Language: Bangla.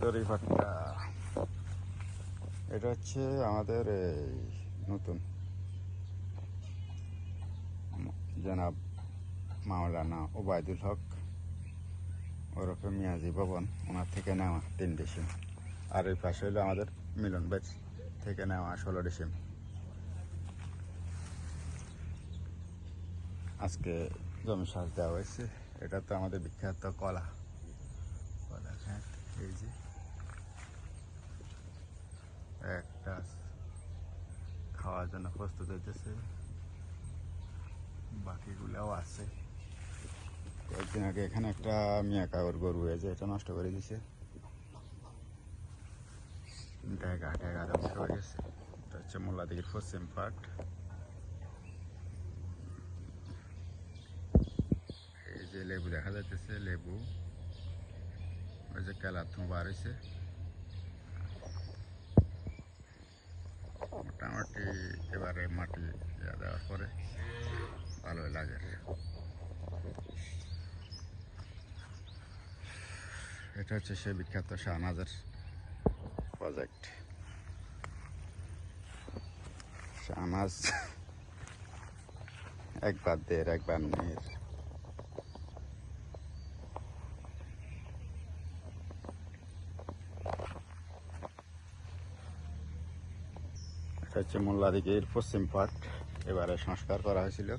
ফ্যাক্টরি ফাট্টা। এটা হচ্ছে আমাদের এই নতুন জনাব মাওলানা ওবায়দুল হক ওরফে মিয়াজি ভবন, ওনার থেকে নেওয়া 3 ডিসিম। আর এই পাশে হলো আমাদের মিলন ভাই থেকে নেওয়া 16 ডিসিম। আজকে জমি সাজ দেওয়া হয়েছে। এটা তো আমাদের বিখ্যাত কলা খাত। এই যে একটা খাওয়ার জন্য প্রস্তুত হইতেছে, বাকিগুলাও আছে। কয়েকদিন আগে এখানে একটা মিয়া কাগর গরু হয়েছে, এটা নষ্ট করে দিছে। ঢেকা ধ্বংস হয়ে গেছে। এটা হচ্ছে মোল্লাদিঘির পশ্চিম পার্ট। এই যে লেবু দেখা যাইতেছে, লেবু ওই যে কেলার থুঁ বার হয়েছে। মোটামুটি এবারে মাটি দেওয়ার পরে ভালোই লাগে। এটা হচ্ছে সে বিখ্যাত শাহনাজের প্রজেক্ট। শাহনাজ একবার দের একবার নের। এটা হচ্ছে মোল্লাদিঘির পশ্চিম পার্ট, এবারে সংস্কার করা হয়েছিল।